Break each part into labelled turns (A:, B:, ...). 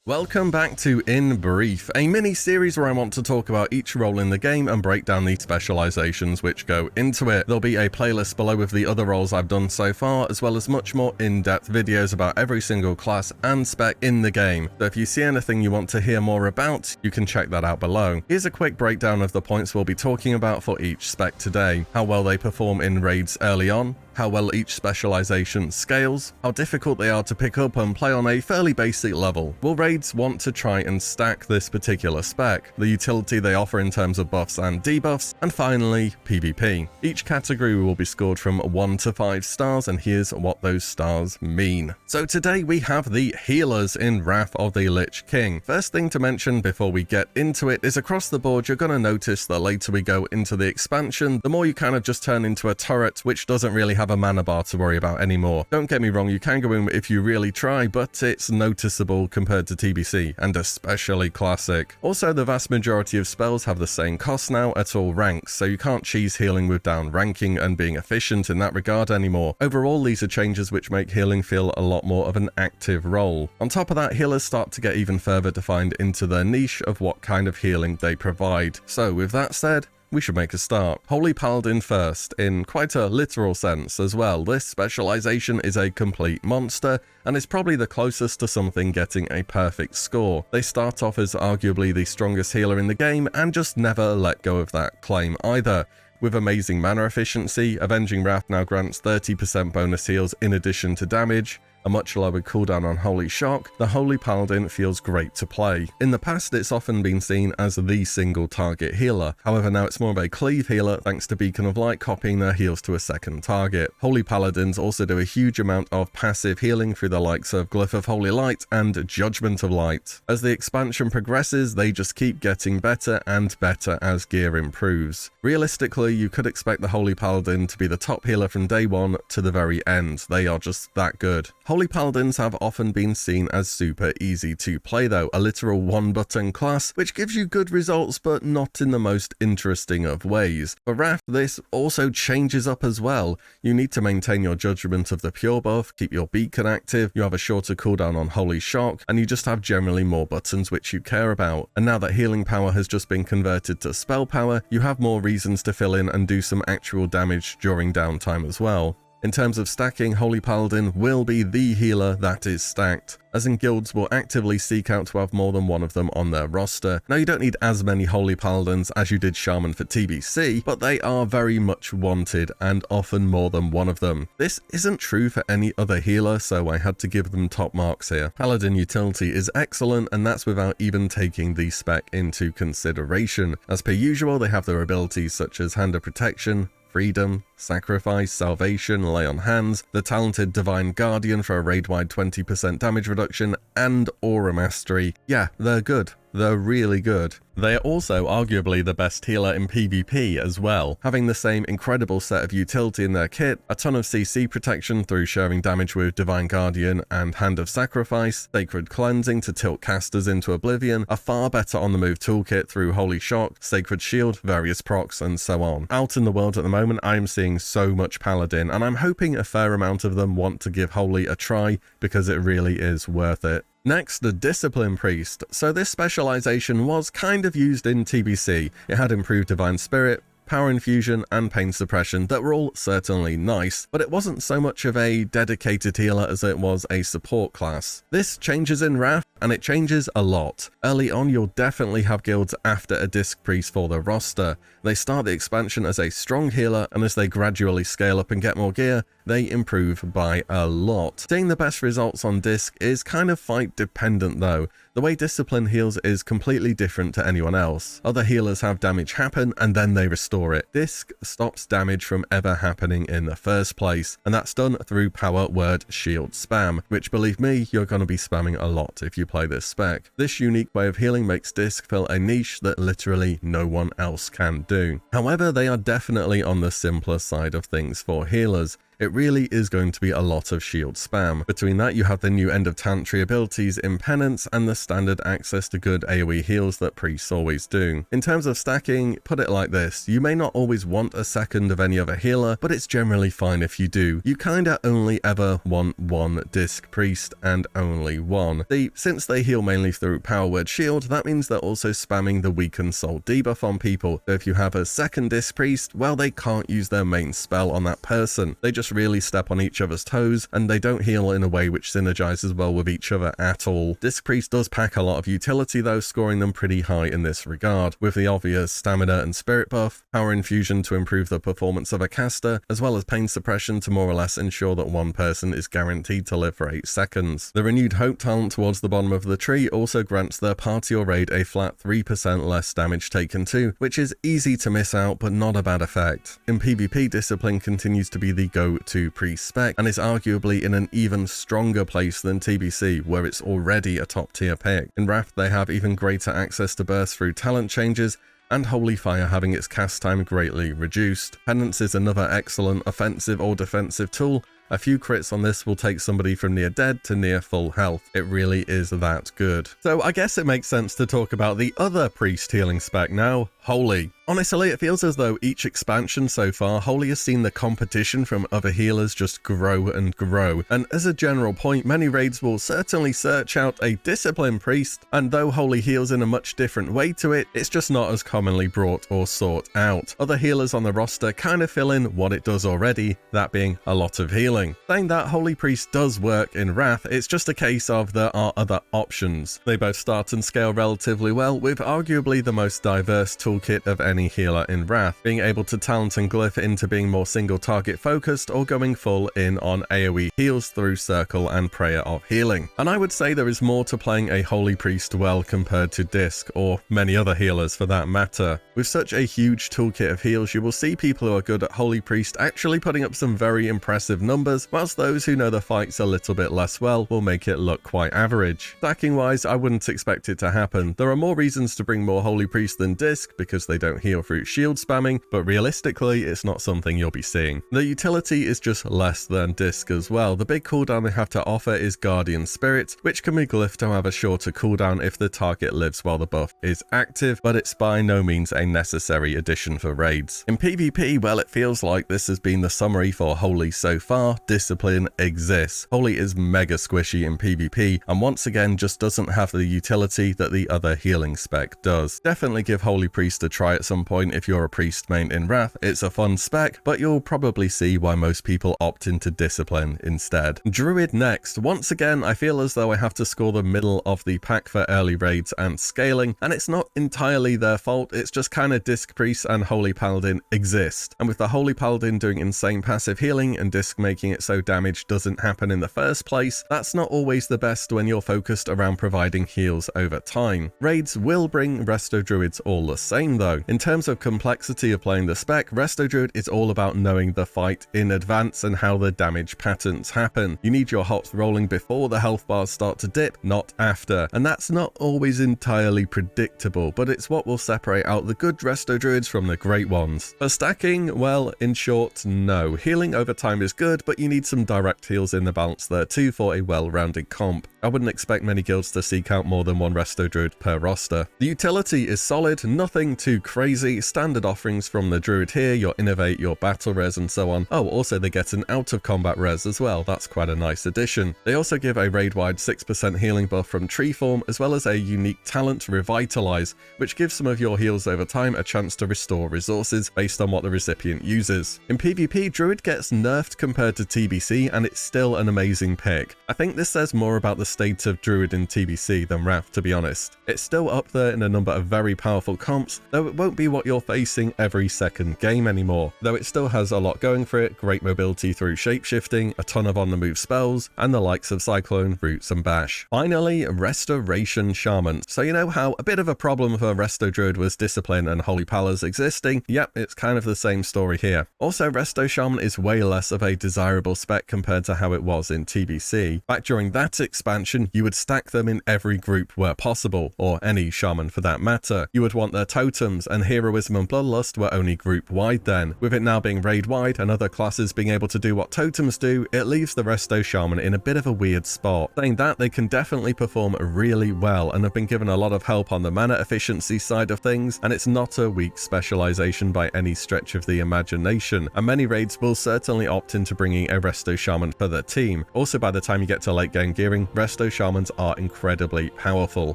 A: Welcome back to In Brief, a mini-series where I want to talk about each role in the game and break down the specializations which go into it. There'll be a playlist below with the other roles I've done so far, as well as much more in-depth videos about every single class and spec in the game. So if you see anything you want to hear more about, you can check that out below. Here's a quick breakdown of the points we'll be talking about for each spec today: how well they perform in raids early on, how well each specialization scales, how difficult they are to pick up and play on a fairly basic level. Will raids want to try and stack this particular spec, the utility they offer in terms of buffs and debuffs, and finally, PvP. Each category will be scored from 1 to 5 stars, and here's what those stars mean. So today we have the healers in Wrath of the Lich King. First thing to mention before we get into it is across the board you're going to notice the later we go into the expansion, the more you kind of just turn into a turret which doesn't really have a mana bar to worry about anymore. Don't get me wrong, you can go in if you really try, but it's noticeable compared to TBC, and especially Classic. Also, the vast majority of spells have the same cost now at all ranks, so you can't cheese healing with down ranking and being efficient in that regard anymore. Overall, these are changes which make healing feel a lot more of an active role. On top of that, healers start to get even further defined into their niche of what kind of healing they provide. So with that said, we should make a start. Holy Paladin first, in quite a literal sense as well. This specialization is a complete monster, and is probably the closest to something getting a perfect score. They start off as arguably the strongest healer in the game, and just never let go of that claim either. With amazing mana efficiency, Avenging Wrath now grants 30% bonus heals in addition to damage, a much lower cooldown on Holy Shock, the Holy Paladin feels great to play. In the past, it's often been seen as the single target healer. However, now it's more of a cleave healer thanks to Beacon of Light copying their heals to a second target. Holy Paladins also do a huge amount of passive healing through the likes of Glyph of Holy Light and Judgment of Light. As the expansion progresses, they just keep getting better and better as gear improves. Realistically, you could expect the Holy Paladin to be the top healer from day one to the very end. They are just that good. Holy Paladins have often been seen as super easy to play though, a literal one-button class, which gives you good results but not in the most interesting of ways. For Wrath, this also changes up as well. You need to maintain your Judgment of the Pure buff, keep your Beacon active, you have a shorter cooldown on Holy Shock, and you just have generally more buttons which you care about. And now that healing power has just been converted to spell power, you have more reasons to fill in and do some actual damage during downtime as well. In terms of stacking, Holy Paladin will be the healer that is stacked, as in guilds will actively seek out to have more than one of them on their roster. Now you don't need as many Holy Paladins as you did Shaman for TBC, but they are very much wanted and often more than one of them. This isn't true for any other healer, so I had to give them top marks here. Paladin utility is excellent, and that's without even taking the spec into consideration. As per usual, they have their abilities such as Hand of Protection, Freedom, Sacrifice, Salvation, Lay on Hands, the talented Divine Guardian for a raid-wide 20% damage reduction, and Aura Mastery. Yeah, they're good. They're really good. They are also arguably the best healer in PvP as well, having the same incredible set of utility in their kit, a ton of CC protection through sharing damage with Divine Guardian and Hand of Sacrifice, Sacred Cleansing to tilt casters into oblivion, a far better on-the-move toolkit through Holy Shock, Sacred Shield, various procs, and so on. Out in the world at the moment, I am seeing so much Paladin, and I'm hoping a fair amount of them want to give Holy a try because it really is worth it. Next, the Discipline Priest. So this specialization was kind of used in TBC. It had improved Divine Spirit, Power Infusion, and Pain Suppression that were all certainly nice, but it wasn't so much of a dedicated healer as it was a support class. This changes in Wrath, and it changes a lot. Early on, you'll definitely have guilds after a Disc Priest for their roster. They start the expansion as a strong healer, and as they gradually scale up and get more gear, they improve by a lot. Seeing the best results on Disc is kind of fight dependent though. The way Discipline heals is completely different to anyone else. Other healers have damage happen and then they restore it. Disc stops damage from ever happening in the first place, and that's done through power word shield spam, which believe me, you're going to be spamming a lot if you play this spec. This unique way of healing makes Disc fill a niche that literally no one else can do. However, they are definitely on the simpler side of things for healers. it really is going to be a lot of shield spam. Between that, you have the new End of Tantry abilities in Penance and the standard access to good AoE heals that priests always do. In terms of stacking, put it like this, you may not always want a second of any other healer, but it's generally fine if you do. You kinda only ever want one disc priest and only one. Since they heal mainly through power word shield, that means they're also spamming the weakened soul debuff on people. So if you have a second disc priest, well, they can't use their main spell on that person. They just really step on each other's toes, and they don't heal in a way which synergizes well with each other at all. Disc priest does pack a lot of utility though, scoring them pretty high in this regard, with the obvious stamina and spirit buff, power infusion to improve the performance of a caster, as well as pain suppression to more or less ensure that one person is guaranteed to live for 8 seconds. The renewed hope talent towards the bottom of the tree also grants their party or raid a flat 3% less damage taken too, which is easy to miss out but not a bad effect. In PvP, Discipline continues to be the go-to priest spec and is arguably in an even stronger place than TBC, where it's already a top tier pick. In Wrath, they have even greater access to burst through talent changes, and Holy Fire having its cast time greatly reduced. Penance is another excellent offensive or defensive tool. A few crits on this will take somebody from near dead to near full health. It really is that good. So I guess it makes sense to talk about the other priest healing spec now, Holy. Honestly, it feels as though each expansion so far, Holy has seen the competition from other healers just grow and grow, and as a general point, many raids will certainly search out a Discipline priest, and though Holy heals in a much different way to it, it's just not as commonly brought or sought out. Other healers on the roster kind of fill in what it does already, that being a lot of healing. Saying that Holy Priest does work in Wrath, it's just a case of there are other options. They both start and scale relatively well, with arguably the most diverse toolkit of any healer in Wrath, being able to talent and glyph into being more single target focused or going full in on AoE heals through Circle and Prayer of Healing. And I would say there is more to playing a Holy Priest well compared to Disc, or many other healers for that matter. With such a huge toolkit of heals, you will see people who are good at Holy Priest actually putting up some very impressive numbers, whilst those who know the fights a little bit less well will make it look quite average. Stacking wise, I wouldn't expect it to happen. There are more reasons to bring more Holy Priest than Disc, because they don't heal through shield spamming, but realistically it's not something you'll be seeing. The utility is just less than Disc as well. The big cooldown they have to offer is Guardian Spirit, which can be glyphed to have a shorter cooldown if the target lives while the buff is active, but it's by no means a necessary addition for raids. In PvP, well, it feels like this has been the summary for Holy so far. Discipline exists. Holy is mega squishy in PvP, and once again just doesn't have the utility that the other healing spec does. Definitely give Holy Priest a try at some point if you're a priest main in Wrath. It's a fun spec, but you'll probably see why most people opt into Discipline instead. Druid next. Once again, I feel as though I have to score the middle of the pack for early raids and scaling, and it's not entirely their fault, it's just kind of Disc Priest and Holy Paladin exist. And with the Holy Paladin doing insane passive healing and Disc making it so damage doesn't happen in the first place, that's not always the best when you're focused around providing heals over time. Raids will bring Resto Druids all the same though. In terms of complexity of playing the spec, Resto Druid is all about knowing the fight in advance and how the damage patterns happen. You need your hops rolling before the health bars start to dip, not after. And that's not always entirely predictable, but it's what will separate out the good Resto Druids from the great ones. For stacking, well, in short, no. Healing over time is good, but you need some direct heals in the balance there too for a well-rounded comp. I wouldn't expect many guilds to seek out more than one Resto Druid per roster. The utility is solid, nothing too crazy. Standard offerings from the Druid here, your Innovate, your Battle Res and so on. Oh, also they get an out of combat res as well, that's quite a nice addition. They also give a raid-wide 6% healing buff from Tree Form, as well as a unique talent, Revitalize, which gives some of your heals over time a chance to restore resources based on what the recipient uses. In PvP, Druid gets nerfed compared to TBC, and it's still an amazing pick. I think this says more about the state of Druid in TBC than Wrath, to be honest. It's still up there in a number of very powerful comps, though it won't be what you're facing every second game anymore. Though it still has a lot going for it, great mobility through shapeshifting, a ton of on-the-move spells, and the likes of Cyclone, Roots and Bash. Finally, Restoration Shaman. So you know how a bit of a problem for Resto Druid was Discipline and Holy Palas existing? Yep, it's kind of the same story here. Also, Resto Shaman is way less of a desirable spec compared to how it was in TBC. Back during that expansion, expansion, you would stack them in every group where possible, or any shaman for that matter. You would want their totems, and heroism and bloodlust were only group wide then. With it now being raid wide and other classes being able to do what totems do, it leaves the resto shaman in a bit of a weird spot. Saying that, they can definitely perform really well and have been given a lot of help on the mana efficiency side of things, and it's not a weak specialization by any stretch of the imagination, and many raids will certainly opt into bringing a resto shaman for their team. Also, by the time you get to late game gearing, resto shamans are incredibly powerful.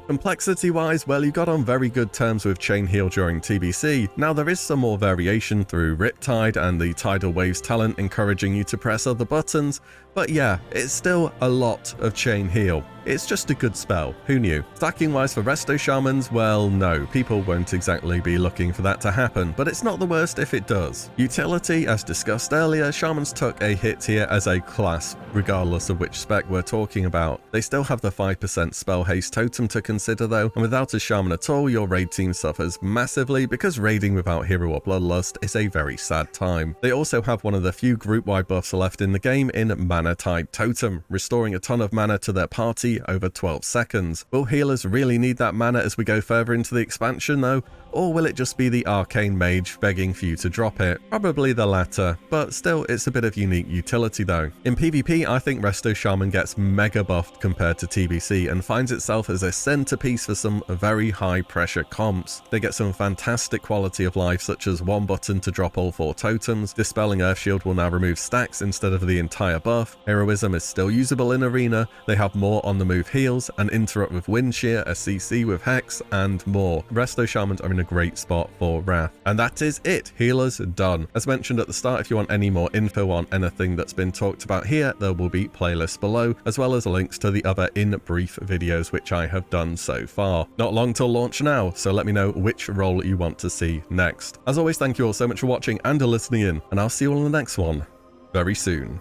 A: Complexity wise, well, you got on very good terms with Chain Heal during TBC. Now there is some more variation through Riptide and the Tidal Waves talent encouraging you to press other buttons, but yeah, it's still a lot of Chain Heal. It's just a good spell, who knew? Stacking wise for resto shamans, well no, people won't exactly be looking for that to happen, but it's not the worst if it does. Utility, as discussed earlier, shamans took a hit here as a class, regardless of which spec we're talking about. They still have the 5% spell haste totem to consider though, and without a shaman at all, your raid team suffers massively because raiding without hero or bloodlust is a very sad time. They also have one of the few group-wide buffs left in the game in Mana Tide Totem, restoring a ton of mana to their party over 12 seconds. Will healers really need that mana as we go further into the expansion though? Or will it just be the arcane mage begging for you to drop it? Probably the latter, but still it's a bit of unique utility though. In PvP, I think Resto Shaman gets mega buffed compared to TBC and finds itself as a centerpiece for some very high pressure comps. They get some fantastic quality of life such as one button to drop all 4 totems, Dispelling Earthshield will now remove stacks instead of the entire buff, Heroism is still usable in Arena, they have more on the move heals, an interrupt with Wind Shear, a CC with Hex, and more. Resto Shamans are in a great spot for Wrath. And that is it, healers done. As mentioned at the start, if you want any more info on anything that's been talked about here, there will be playlists below, as well as links to the other in brief videos which I have done so far. Not long till launch now, so let me know which role you want to see next. As always, thank you all so much for watching and listening in, and I'll see you all in the next one very soon.